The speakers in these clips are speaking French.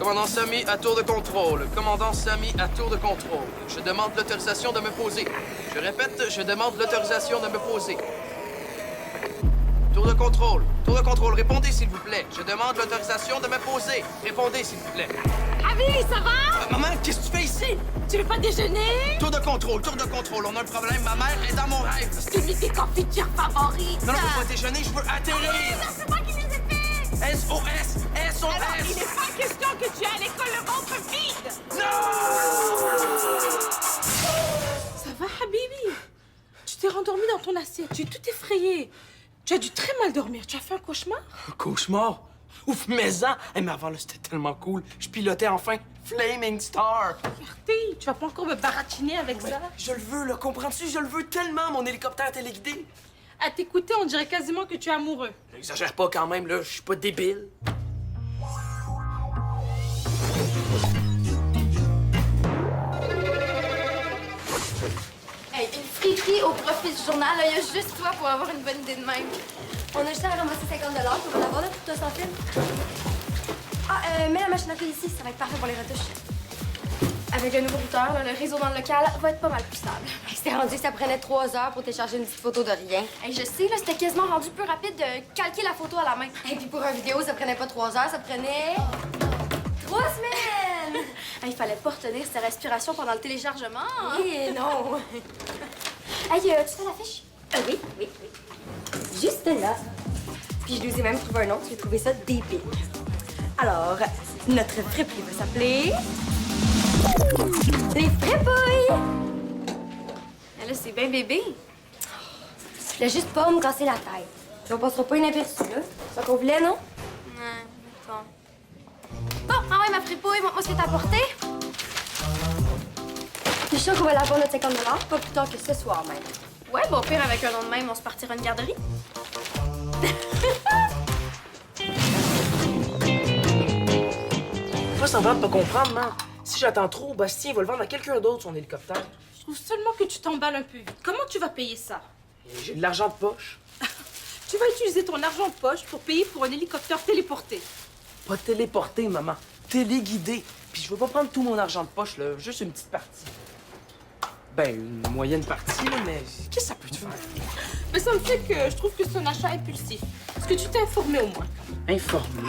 Commandant Samy à tour de contrôle. Commandant Samy à tour de contrôle. Je demande l'autorisation de me poser. Je répète, je demande l'autorisation de me poser. Tour de contrôle. Tour de contrôle. Répondez, s'il vous plaît. Je demande l'autorisation de me poser. Répondez, s'il vous plaît. Abby, ça va? Maman, qu'est-ce que tu fais ici? Tu veux pas déjeuner? Tour de contrôle, tour de contrôle. On a un problème. Ma mère est dans mon rêve. C'est mis tes confitures favorites. Non, non, je veux pas déjeuner, je veux atterrir. Non, c'est moi qui les ai fait. SOS! SOS! Alors, il n'est pas question que tu aies à l'école le ventre vide. Non! Ça va, Habibi? Tu t'es rendormi dans ton assiette. Tu es tout effrayé. Tu as dû très mal dormir. Tu as fait un cauchemar? Un cauchemar? Ouf, mais-en! Hey, mais avant, là, c'était tellement cool. Je pilotais enfin Flaming Star. Fierté, tu vas pas encore me baratiner avec ça? Je le veux, là, comprends-tu? Je le veux tellement, mon hélicoptère téléguidé. À t'écouter, on dirait quasiment que tu es amoureux. Exagère pas quand même, là. Je suis pas débile. Hey, une friterie au profit du journal, là. Il y a juste toi pour avoir une bonne idée de même. On a juste à ramasser 50 $, pour l'avoir, là, tout ça sans fil. Ah, mets la machine à fil ici, ça va être parfait pour les retouches. Avec le nouveau routeur, là, le réseau dans le local va être pas mal plus stable. C'était rendu que ça prenait 3 heures pour télécharger une petite photo de rien. Hey, je sais, là, c'était quasiment rendu plus rapide de calquer la photo à la main. Et puis pour une vidéo, ça prenait pas 3 heures, ça prenait 3 semaines! Hey, il fallait pas retenir sa respiration pendant le téléchargement. Hein? Oui, non. Hey, tu fais l'affiche? Oui, oui, oui. Juste là. Puis je nous ai même trouvé un nom, j'ai trouvé ça débile. Alors, notre friperie va s'appeler... Les Fripouilles! Mais là, c'est bien bébé. Je voulais juste pas me casser la tête. Puis on passera pas inaperçu, là. C'est ça qu'on voulait, non? Ouais, bon. Bon, ah ouais, ma fripouille, montre-moi ce que t'as apporté. Puis je suis sûre qu'on va l'avoir notre 50 $, pas plus tard que ce soir même. Ouais, bon, au pire, avec un nom de même, on se partira une garderie. Pas semblant de pas comprendre, man. Si j'attends trop, Bastien va le vendre à quelqu'un d'autre, son hélicoptère. Je trouve seulement que tu t'emballes un peu vite. Comment tu vas payer ça? Et j'ai de l'argent de poche. Tu vas utiliser ton argent de poche pour payer pour un hélicoptère téléporté. Pas téléporté, maman. Téléguidé. Puis je veux pas prendre tout mon argent de poche, là. Juste une petite partie. Ben, une moyenne partie, là, mais qu'est-ce que ça peut te faire? Mais ça me fait que je trouve que c'est un achat impulsif. Est-ce que tu t'es informé au moins? Informé.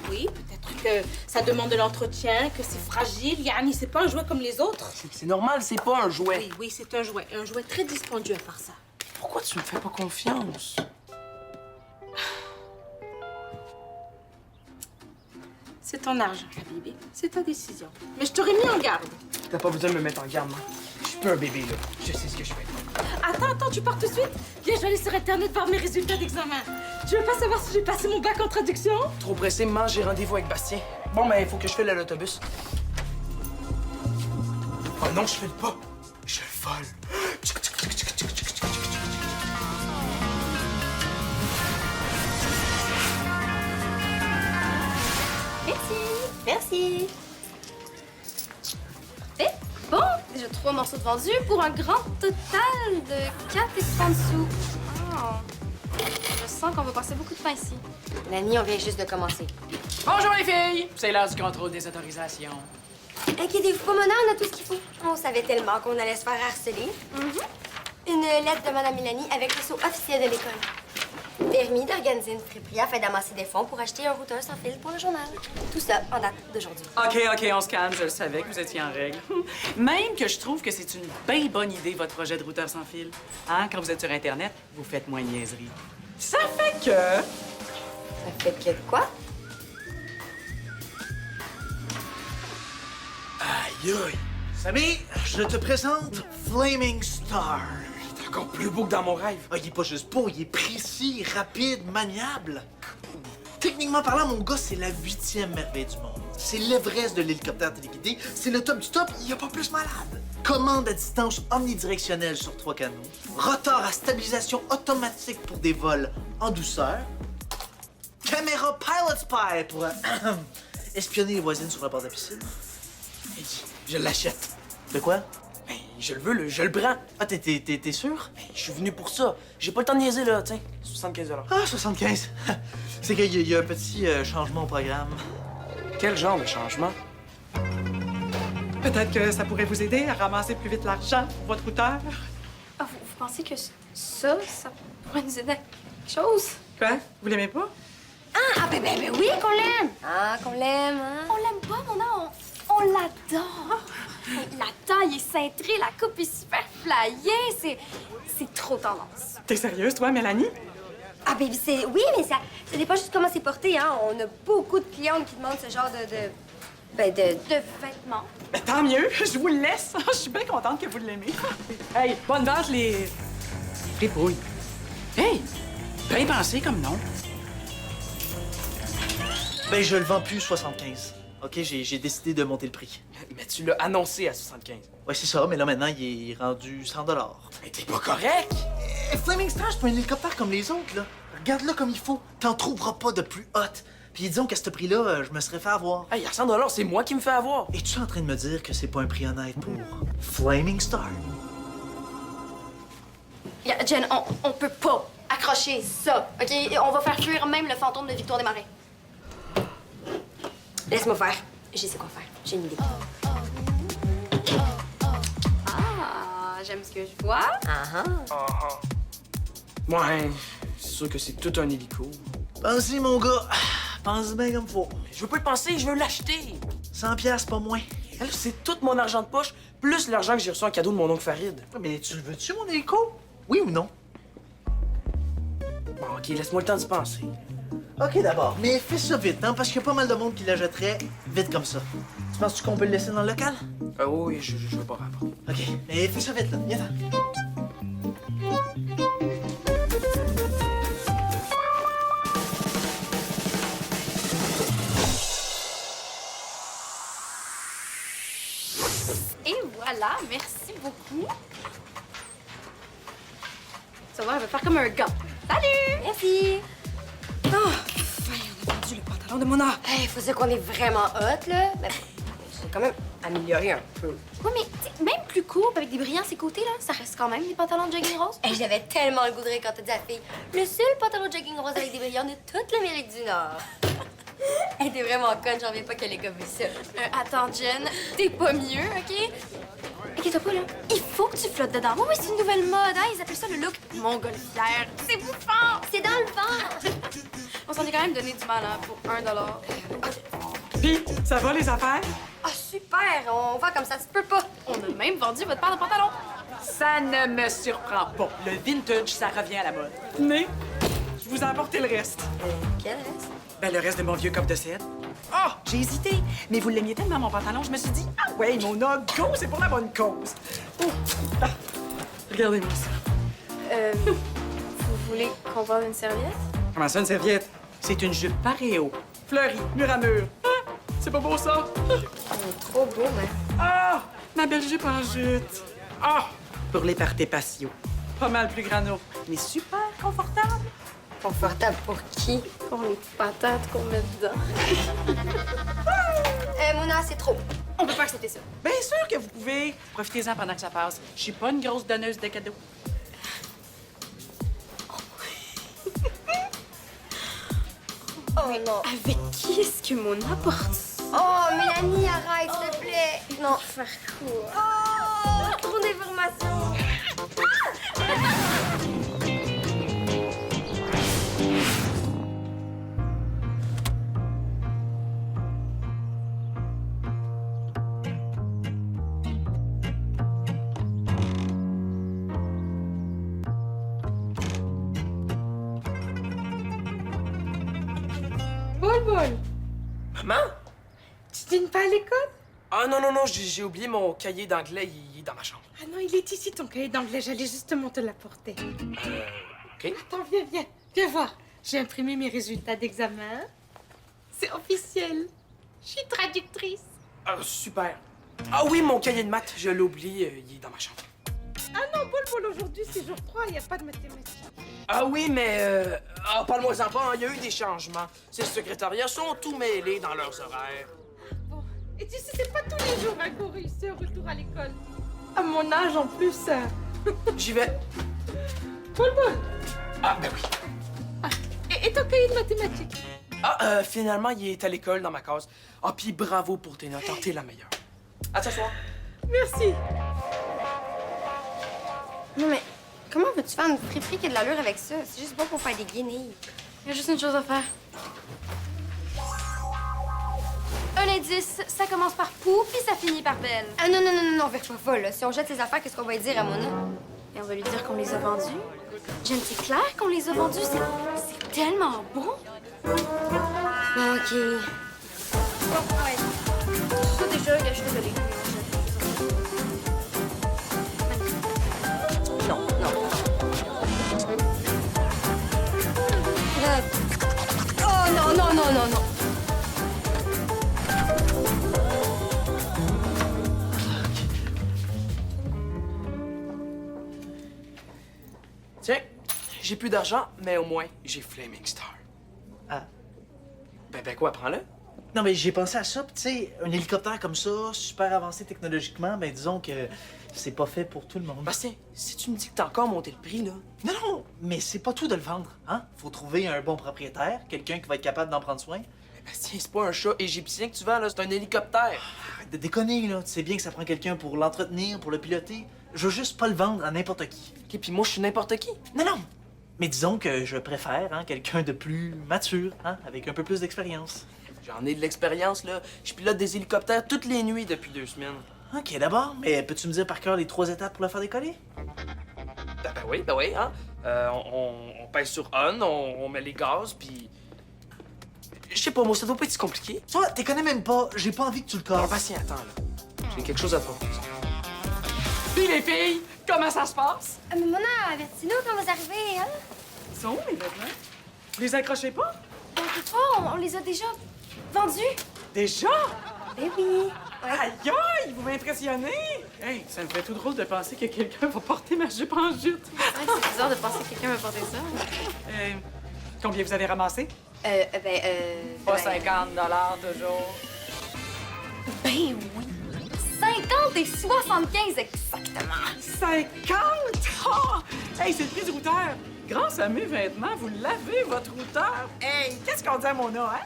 Oui, peut-être que ça demande de l'entretien, que c'est fragile. Yani, c'est pas un jouet comme les autres. C'est normal, c'est pas un jouet. Oui, oui, c'est un jouet. Un jouet très dispendieux à part ça. Pourquoi tu me fais pas confiance? C'est ton argent, Habibi. C'est ta décision. Mais je t'aurais mis en garde. T'as pas besoin de me mettre en garde, moi. Je suis pas un bébé, là. Je sais ce que je fais. Attends, tu pars tout de suite? Viens, je vais aller sur Internet voir mes résultats d'examen. Tu veux pas savoir si j'ai passé mon bac en traduction? Trop pressé, maman, j'ai rendez-vous avec Bastien. Bon, ben, il faut que je file à l'autobus. Oh non, je file pas. Je vole. Merci. Et bon, déjà 3 morceaux de vendus pour un grand total de 4,30 sous. Oh. Je sens qu'on va passer beaucoup de temps ici. Nanny, on vient juste de commencer. Bonjour les filles! C'est l'heure du contrôle des autorisations. Inquiétez-vous pas, Mona, on a tout ce qu'il faut. On savait tellement qu'on allait se faire harceler. Une lettre de Madame Mélanie avec le sceau officiel de l'école. Permis d'organiser une friperie afin d'amasser des fonds pour acheter un routeur sans fil pour le journal. Tout ça en date d'aujourd'hui. OK, on se calme. Je le savais que vous étiez en règle. Même que je trouve que c'est une bien bonne idée, votre projet de routeur sans fil. Hein? Quand vous êtes sur Internet, vous faites moins de niaiseries. Ça fait que... Ça fait que quoi? Aïe aïe! Samy, je te présente Flaming Star. Il est encore plus beau que dans mon rêve. Ah, il est pas juste beau, il est précis, rapide, maniable. Techniquement parlant, mon gars, c'est la 8e merveille du monde. C'est l'Everest de l'hélicoptère téléguidé. C'est le top du top, il y a pas plus malade. Commande à distance omnidirectionnelle sur 3 canaux. Rotor à stabilisation automatique pour des vols en douceur. Caméra Pilot Spy pour espionner les voisines sur le bord de la piscine. Hey, je l'achète. De quoi? Ben, je le veux, je le prends. Ah, t'es sûr? Ben, je suis venu pour ça. J'ai pas le temps de niaiser, là, tiens. 75 $. Ah, 75. C'est qu'il y a un petit changement au programme. Quel genre de changement? Peut-être que ça pourrait vous aider à ramasser plus vite l'argent pour votre routeur. Ah, vous pensez que ça pourrait nous aider à quelque chose? Quoi? Vous l'aimez pas? Ben oui, qu'on l'aime. Ah, qu'on l'aime, hein? On l'aime pas, Mona, on l'adore. La taille est cintrée, la coupe est super flyée, c'est trop tendance. T'es sérieuse, toi, Mélanie? Ah, baby, oui, mais ça dépend juste comment c'est porté, hein? On a beaucoup de clientes qui demandent ce genre de De vêtements. Ben, tant mieux, je vous le laisse. Je suis bien contente que vous l'aimez. Hey, bonne vente, les pouilles. Hey! Bien pensé comme nom. Ben, je le vends plus 75. OK, j'ai décidé de monter le prix. Mais tu l'as annoncé à 75. Ouais, c'est ça, mais là, maintenant, il est rendu 100 $. Mais t'es pas correct! Flaming Star, c'est pas un hélicoptère comme les autres, là. Regarde-le comme il faut. T'en trouveras pas de plus hot. Puis disons qu'à ce prix-là, je me serais fait avoir. Hey, à 100 $, c'est moi qui me fais avoir. Es-tu en train de me dire que c'est pas un prix honnête pour Flaming Star? Jen, on peut pas accrocher ça, OK? On va faire fuir même le fantôme de Victoire des Marais. Laisse-moi faire. Je sais quoi faire. J'ai une idée. Ah, j'aime ce que je vois. Ouais, c'est sûr que c'est tout un hélico. Pense-y, mon gars. Pense bien comme faut. Je veux pas y penser, je veux l'acheter. 100 $, pas moins. Là, c'est tout mon argent de poche, plus l'argent que j'ai reçu en cadeau de mon oncle Farid. Mais tu le veux-tu, mon hélico? Oui ou non? Bon, OK, laisse-moi le temps d'y penser. OK, d'abord. Mais fais ça vite, hein, parce qu'il y a pas mal de monde qui l'achèterait vite comme ça. Tu penses-tu qu'on peut le laisser dans le local? Oui, je veux pas rapport. OK, mais fais ça vite, là. Viens-t'en. Et voilà, merci beaucoup. Ça va, elle va faire comme un gant. Salut! Merci. Oh, on a vendu le pantalon de Mona. Hey, faut dire qu'on est vraiment hot, là. Mais j'ai quand même amélioré un peu. Oui, mais t'sais, même plus court, avec des brillants à ses côtés, là, ça reste quand même des pantalons de jogging rose. Hey, j'avais tellement le goût de rire quand t'as dit à la fille le seul pantalon de jogging rose avec des brillants de toute l'Amérique du Nord. Elle était vraiment conne, j'en reviens pas qu'elle ait comme ça. Attends, Jen, t'es pas mieux, OK? Inquiète-toi pas, là. Il faut que tu flottes dedans. Oui, oui, c'est une nouvelle mode, hein? Ils appellent ça le look montgolfière. C'est bouffant! C'est dans le ventre! On s'en est quand même donné du mal, hein, pour $1. Puis, ça va, les affaires? Ah, super! On va comme ça se peut pas. On a même vendu votre paire de pantalons. Ça ne me surprend pas. Le vintage, ça revient à la mode. Mais, je vous ai apporté le reste. Quel reste? Ben, le reste de mon vieux coffre de cèdre. Ah! J'ai hésité, mais vous l'aimiez tellement, mon pantalon, je me suis dit, ah ouais, Mona, go, c'est pour la bonne cause. Oh. Ah. Regardez-moi ça. Vous voulez qu'on voit une serviette? Comment ça, une serviette? C'est une jupe paréo, fleurie, mur à mur. Ah, c'est pas beau, ça? Trop beau, mais. Ah! Ma belle jupe en jute. Ah! Pour les parties patio. Pas mal plus grano, mais super confortable. Confortable pour qui? Pour les patates qu'on met dedans. Mona, c'est trop. On peut pas accepter ça. Bien sûr que vous pouvez. Profitez-en pendant que ça passe. Je suis pas une grosse donneuse de cadeaux. Oh non. Avec qui est-ce que Mona porte? Oh, Mélanie, arrête, s'il te plaît. Non. Faire quoi? Oh, trop d'informations. Bol. Maman? Tu dînes pas à l'école? Ah non, j'ai oublié mon cahier d'anglais, il est dans ma chambre. Ah non, il est ici ton cahier d'anglais. J'allais justement te l'apporter. OK? Attends, viens voir. J'ai imprimé mes résultats d'examen. C'est officiel. Je suis traductrice. Ah, super. Ah oui, mon cahier de maths, je l'ai oublié, il est dans ma chambre. Ah non, Bol, aujourd'hui, c'est jour 3, il n'y a pas de mathématiques. Ah oui, mais... parle-moi-en pas, il y a eu des changements. Ces secrétariats sont tout mêlés dans leurs horaires. Bon. Et tu sais, c'est pas tous les jours qu'on réussit un retour à l'école. À mon âge, en plus. J'y vais. Bol. Ah, ben oui. Et ton cahier de mathématiques? Ah, finalement, il est à l'école dans ma case. Ah, puis bravo pour tes notes. Ah, t'es la meilleure. À t'asseoir. Merci. Non, mais comment veux-tu faire une friperie qui a de l'allure avec ça? C'est juste pas pour faire des guenilles. Il y a juste une chose à faire. Un indice, ça commence par pou, puis ça finit par belle. Ah non, non, non, non, non, vers pas folle, là. Si on jette ses affaires, qu'est-ce qu'on va lui dire à Mona? Et on va lui dire qu'on les a vendus. Jen, c'est clair qu'on les a vendus. C'est tellement bon. Bon, OK. Ouais. Ça, déjà, je suis désolée. Non, non. Oh non, non, non, non, non. Tiens, j'ai plus d'argent, mais au moins, j'ai Flaming Star. Ah. Ben quoi, prends-le. Non, mais j'ai pensé à ça, pis tu sais, un hélicoptère comme ça, super avancé technologiquement, ben disons que c'est pas fait pour tout le monde. Bastien, si tu me dis que t'as encore monté le prix, là... Non, non, mais c'est pas tout de le vendre, hein? Faut trouver un bon propriétaire, quelqu'un qui va être capable d'en prendre soin. Mais Bastien, c'est pas un chat égyptien que tu vends, là, c'est un hélicoptère. Arrête de déconner, là. Tu sais bien que ça prend quelqu'un pour l'entretenir, pour le piloter. Je veux juste pas le vendre à n'importe qui. OK, puis moi, je suis n'importe qui. Non, non! Mais disons que je préfère, hein, quelqu'un de plus mature, hein, avec un peu plus d'expérience. J'en ai de l'expérience, là. Je pilote des hélicoptères toutes les nuits depuis 2 semaines. OK, d'abord, mais peux-tu me dire par cœur les 3 étapes pour le faire décoller? Ben oui, hein. On pèse sur on, on met les gaz, puis... Je sais pas, moi, ça doit pas être si compliqué. Toi, t'es connais même pas, j'ai pas envie que tu le Alors, casses. Bastien, attends, là. J'ai quelque chose à te proposer. Puis les filles, comment ça se passe? Ah, mais Mona, avertis-nous quand vous arrivez, hein? Ils sont où, mes vêtements? Vous les accrochez pas? T'inquiète pas, on les a déjà vendus. Déjà? Ben oui. Aïe, aïe, vous m'impressionnez! Hey, ça me fait tout drôle de penser que quelqu'un va porter ma jupe en jute. C'est vrai que c'est bizarre de penser que quelqu'un va porter ça. Combien vous avez ramassé? Pas 50 toujours. Ben oui. 50 et 75 exactement. 50? Oh! Hey, c'est le prix du routeur. Grâce à mes vêtements, vous lavez votre routeur. Hey, qu'est-ce qu'on dit à Mona, hein?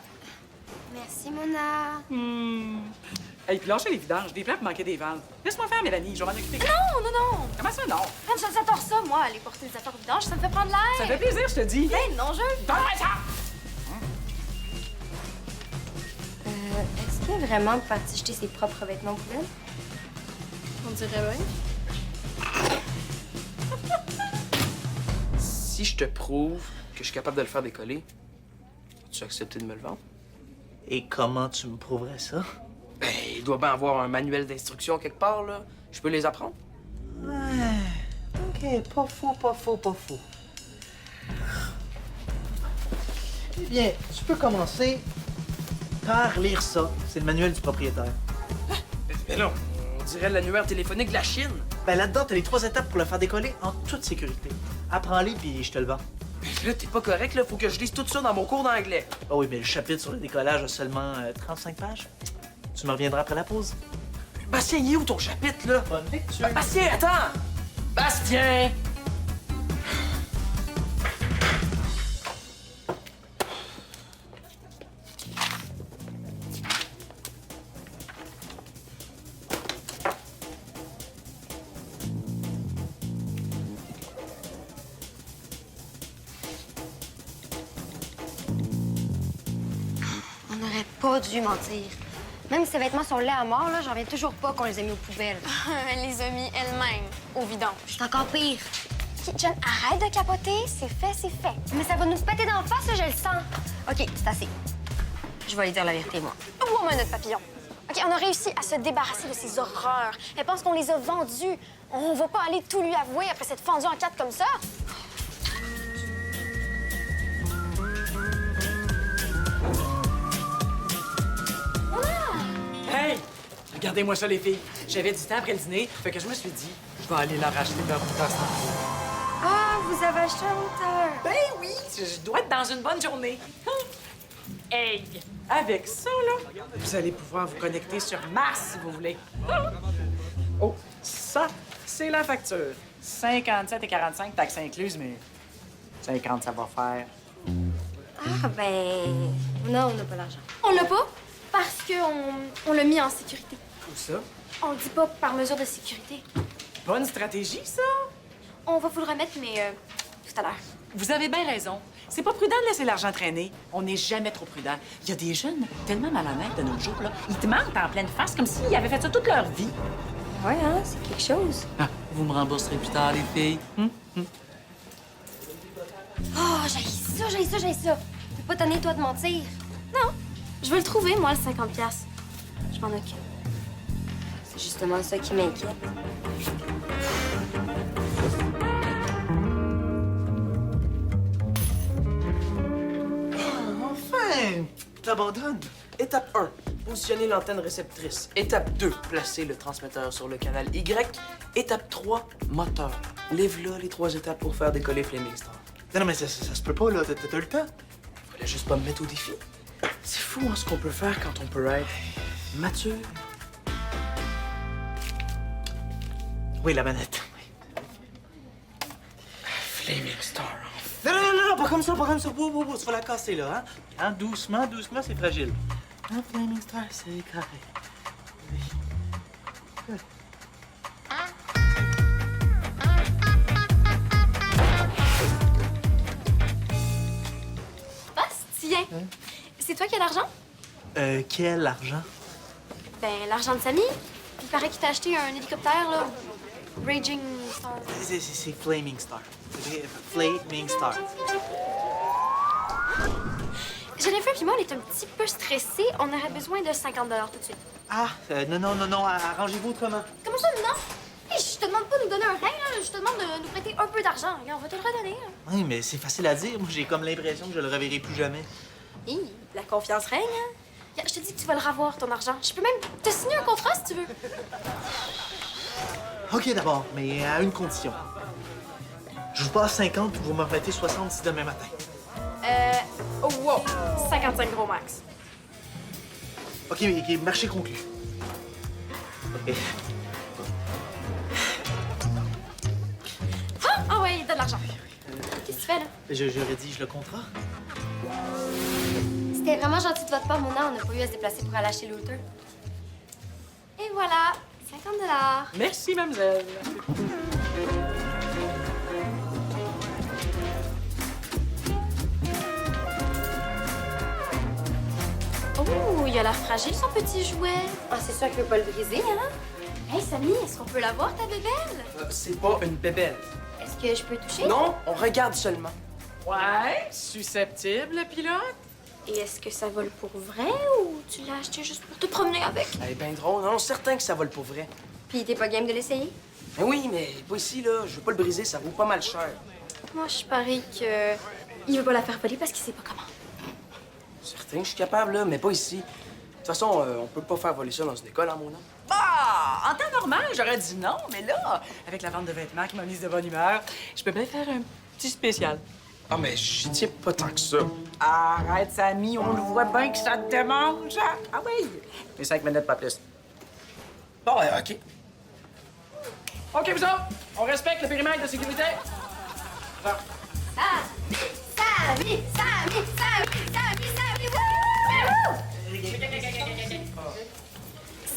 Merci, Mona. Hey, puis lâchez les vidanges. Des plats pour manquer des ventes. Laisse-moi faire, Mélanie. Je vais m'en occuper. Non, non, non. Comment ça, non? Fran, j'adore ça, moi, aller porter des affaires au vidange. Ça me fait prendre l'air. Ça fait plaisir, je te dis. Ben non, je... Donne-moi ça! Est-ce qu'il est vraiment parti jeter ses propres vêtements aux poubelles? On dirait bien. Si je te prouve que je suis capable de le faire décoller, vas-tu accepter de me le vendre? Et comment tu me prouverais ça? Ben, il doit bien avoir un manuel d'instruction quelque part, là. Je peux les apprendre? Ouais. OK, pas faux, pas faux, pas faux. Eh bien, tu peux commencer par lire ça. C'est le manuel du propriétaire. Mais non, on dirait l'annuaire téléphonique de la Chine. Ben là-dedans, t'as les 3 étapes pour le faire décoller en toute sécurité. Apprends-les, puis je te le vends. Mais là, t'es pas correct, là. Faut que je lise tout ça dans mon cours d'anglais. Ah oui, mais le chapitre sur le décollage a seulement 35 pages. Tu me reviendras après la pause. Bastien, il est où ton chapitre, là? Bonne lecture. Bastien, attends! Bastien! On n'aurait pas dû mentir. Même si ces vêtements sont laids à mort, là, j'en reviens toujours pas qu'on les a mis aux poubelles. Elle les a mis elle-même au vidange. C'est encore pire. Jen, arrête de capoter. C'est fait, c'est fait. Mais ça va nous péter d'en face, là, je le sens. OK, c'est assez. Je vais lui dire la vérité, moi. Ouvre-moi notre papillon. OK, on a réussi à se débarrasser de ces horreurs. Elle pense qu'on les a vendus. On va pas aller tout lui avouer après s'être fendu en 4 comme ça. Hey! Regardez-moi ça, les filles. J'avais du temps après le dîner, fait que je me suis dit, je vais aller leur acheter leur routeur sans fil. Ah, vous avez acheté un routeur. Ben oui! Je dois être dans une bonne journée. Hey! Avec ça, là, vous allez pouvoir vous connecter sur Mars, si vous voulez. Oh, ça, c'est la facture. 57 et 45, taxes incluses, mais 50, ça va faire. Ah, ben... Non, on n'a pas l'argent. On l'a pas parce qu'on l'a mis en sécurité. Où ça? On le dit pas par mesure de sécurité. Bonne stratégie, ça. On va vous le remettre, mais tout à l'heure. Vous avez bien raison. C'est pas prudent de laisser l'argent traîner. On n'est jamais trop prudent. Il y a des jeunes tellement malhonnêtes de nos jours, là. Ils te mentent en pleine face comme s'ils avaient fait ça toute leur vie. Ouais, hein, c'est quelque chose. Ah, vous me rembourserez plus tard, les filles. Oh, j'ai ça, j'ai ça, j'ai ça. T'es pas tanné, toi, de mentir. Non, je vais le trouver, moi, le 50$. Je m'en occupe. C'est justement ça qui m'inquiète. Enfin! T'abandonnes. Étape 1, positionner l'antenne réceptrice. Étape 2, placer le transmetteur sur le canal Y. Étape 3, moteur. Lève là les 3 étapes pour faire décoller Flaming Star. Non, mais ça se peut pas, là. T'as le temps? Fallait juste pas me mettre au défi. C'est fou hein, ce qu'on peut faire quand on peut être mature. Oui, la manette. Flaming Star. Non, non, non, non, pas comme ça, pas comme ça. Tu vas la casser, là, hein? Hein, doucement, doucement, c'est fragile. Hein, Flaming Star, c'est carré. Bastien, c'est toi qui as l'argent? Quel argent? Ben, l'argent de Samy. Il paraît qu'il t'a acheté un hélicoptère, là. Raging Star. C'est Flaming Star. C'est Flaming Star. Jennifer puis moi, on est un petit peu stressés. On aurait besoin de 50$ tout de suite. Ah, non, arrangez-vous autrement. Comment ça, non? Hey, je te demande pas de nous donner un rein, là. Je te demande de nous prêter un peu d'argent. Et on va te le redonner. Là. Oui, mais c'est facile à dire. Moi, j'ai comme l'impression que je le reverrai plus jamais. Hi, la confiance règne, hein? Regarde, je te dis que tu vas le revoir, ton argent. Je peux même te signer un contrat, si tu veux. OK, d'abord, mais à une condition. Je vous passe 50 puis vous me remettez 60 d'ici demain matin. Oh, wow. 55 gros max. OK, marché conclu. OK. Ah ouais, donne l'argent. Qu'est-ce que tu fais, là? Je rédige le contrat. C'était vraiment gentil de votre part, Mona. On n'a pas eu à se déplacer pour aller acheter Luther. Et voilà, 50$. Merci, mademoiselle. Oh, il a l'air fragile, son petit jouet. Ah, c'est sûr qu'il veut pas le briser, hein? Hey, Samy, est-ce qu'on peut l'avoir, ta bébelle? C'est pas une bébelle. Est-ce que je peux toucher? Non, on regarde seulement. Ouais, susceptible, le pilote. Et est-ce que ça vole pour vrai ou tu l'as acheté juste pour te promener avec? Elle est bien drôle, non? Certain que ça vole pour vrai. Puis t'es pas game de l'essayer? Mais oui, mais pas ici, là. Je veux pas le briser, ça vaut pas mal cher. Moi, je parie que il veut pas la faire voler parce qu'il sait pas comment. Certain que je suis capable, là, mais pas ici. De toute façon, on peut pas faire voler ça dans une école, hein, mon nom? Ah! En temps normal, j'aurais dit non, mais là, avec la vente de vêtements qui m'a mise de bonne humeur, je peux bien faire un petit spécial. Ah, mais j'y tiens pas tant que ça. Arrête, Samy, on le voit bien que ça te démange. Ah oui! Les 5 minutes, pas plus. Bon, ouais, OK. OK, vous autres, on respecte le périmètre de sécurité.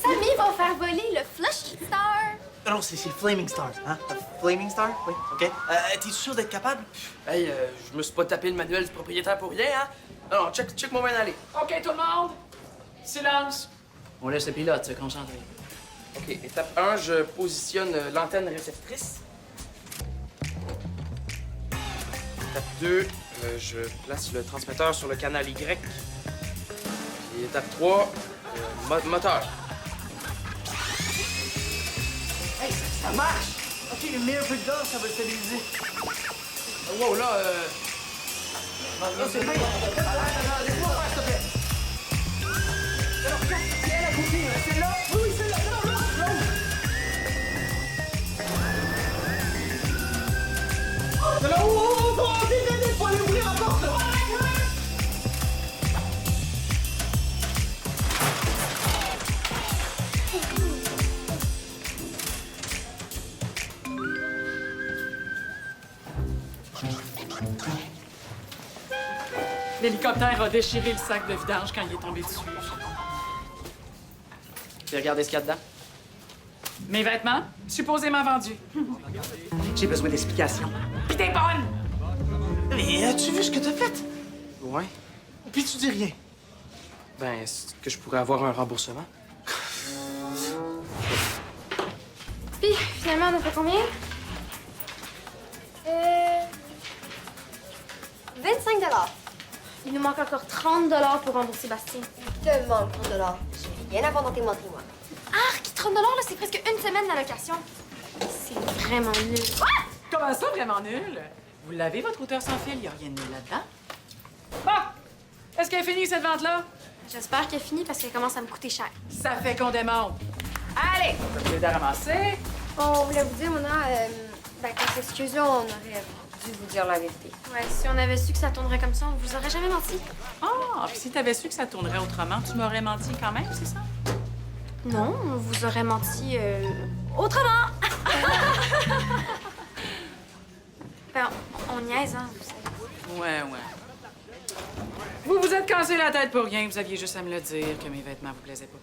Samy va faire voler le Flush Star. Non, c'est Flaming Star, hein? Flaming Star? Oui, OK. T'es sûr d'être capable? Hey, je me suis pas tapé le manuel du propriétaire pour rien, hein? Non, check moi bien aller. OK, tout le monde, silence. On laisse le pilote se concentrer. OK, étape 1, je positionne l'antenne réceptrice. Étape 2, je place le transmetteur sur le canal Y. Et étape 3, moteur. Hey, ça marche! OK, mets un peu de gaz, ça va le stabiliser. Wow, là, là, c'est bien. Laisse-moi faire, s'il te plaît. Alors, regarde, c'est elle à côté, là. C'est là. Oui, c'est là. Non, là, oh, désolé, faut aller ouvrir la porte, là. L'hélicoptère a déchiré le sac de vidange quand il est tombé dessus. Puis regardez ce qu'il y a dedans. Mes vêtements, supposément vendus. J'ai besoin d'explications. Puis t'es bonne! Mais as-tu vu ce que t'as fait? Ouais. Puis tu dis rien. Ben, est-ce que je pourrais avoir un remboursement? Puis, finalement, on a fait combien? 25 Il nous manque encore 30 pour rembourser Bastien. Il te manque 30 J'ai rien à voir dans tes menteries, moi. Arc! 30 là, c'est presque une semaine d'allocation. C'est vraiment nul. Comment ça, vraiment nul? Vous l'avez, votre routeur sans fil? Il y a rien de nul là-dedans. Bon! Est-ce qu'elle est finie, cette vente-là? J'espère qu'elle finit parce qu'elle commence à me coûter cher. Ça fait qu'on démonte. Allez! Ça vous aide à ramasser. On voulait vous dire, Mona, qu'on s'excuse, là, on aurait dû vous dire la vérité. Ouais, si on avait su que ça tournerait comme ça, on vous aurait jamais menti. Ah, puis si t'avais su que ça tournerait autrement, tu m'aurais menti quand même, c'est ça? Non, on vous aurait menti autrement. Ben, on niaise, hein, vous savez. Ouais. Vous vous êtes cassé la tête pour rien. Vous aviez juste à me le dire que mes vêtements vous plaisaient pas.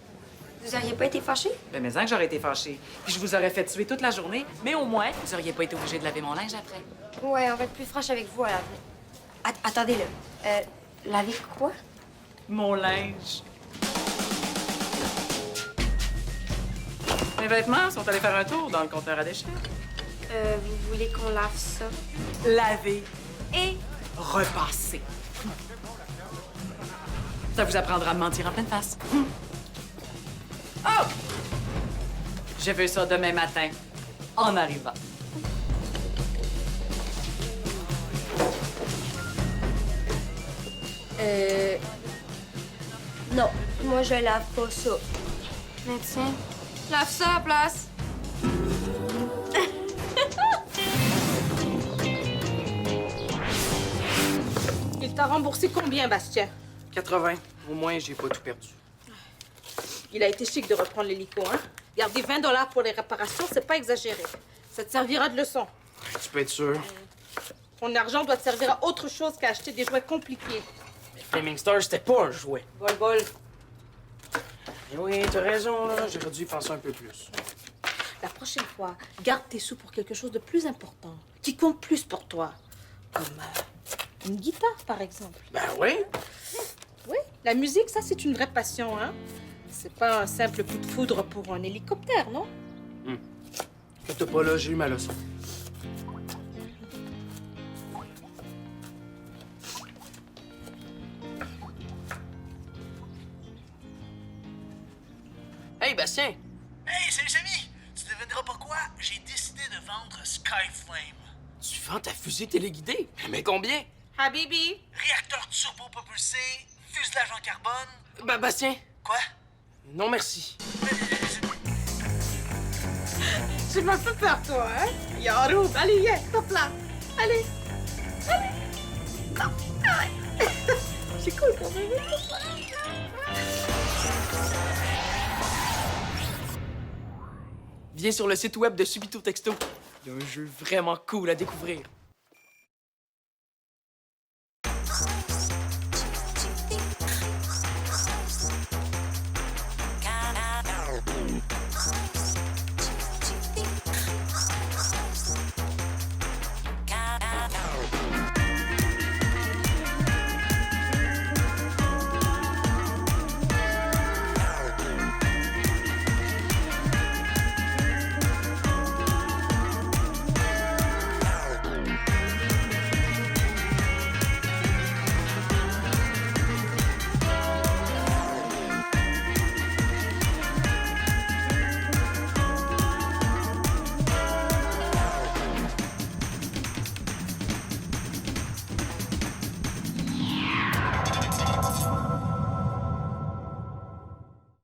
Vous auriez pas été fâchés? Ben, mais que j'aurais été fâchée. Puis je vous aurais fait tuer toute la journée, mais au moins, vous auriez pas été obligé de laver mon linge après. Ouais, on va être plus franche avec vous à l'avenir. Attendez, là. Laver quoi? Mon linge. Mes vêtements sont allés faire un tour dans le compteur à déchets. Vous voulez qu'on lave ça? Laver et repasser. Ça vous apprendra à me mentir en pleine face. Oh! Je veux ça demain matin, en arrivant. Non, moi, je lave pas ça. Mais tiens, lave ça à la place. Il t'a remboursé combien, Bastien? 80. Au moins, j'ai pas tout perdu. Il a été chic de reprendre l'hélico, hein? Garder 20 pour les réparations, c'est pas exagéré. Ça te servira de leçon. Tu peux être sûr. Ton argent doit te servir à autre chose qu'à acheter des jouets compliqués. Mais Flaming Star, c'était pas un jouet. Bol. Et oui, t'as raison, là. J'aurais dû y penser un peu plus. La prochaine fois, garde tes sous pour quelque chose de plus important, qui compte plus pour toi. Comme une guitare, par exemple. Ben oui. Oui, la musique, ça, c'est une vraie passion, hein? C'est pas un simple coup de foudre pour un hélicoptère, non? T'as pas là, j'ai eu ma leçon. Hey, Bastien! Hey, salut, Samy! Tu devineras pas quoi? J'ai décidé de vendre Skyflame. Tu vends ta fusée téléguidée? Mais combien? Habibi! Réacteur turbo-propulsé, fuselage en carbone. Ben, Bastien! Quoi? Non, merci. Tu m'as fait peur, toi, hein? Yarou! Allez, viens, top là! Allez! Non! Allez! C'est cool, quand même! Viens sur le site web de Subito Texto. Il y a un jeu vraiment cool à découvrir.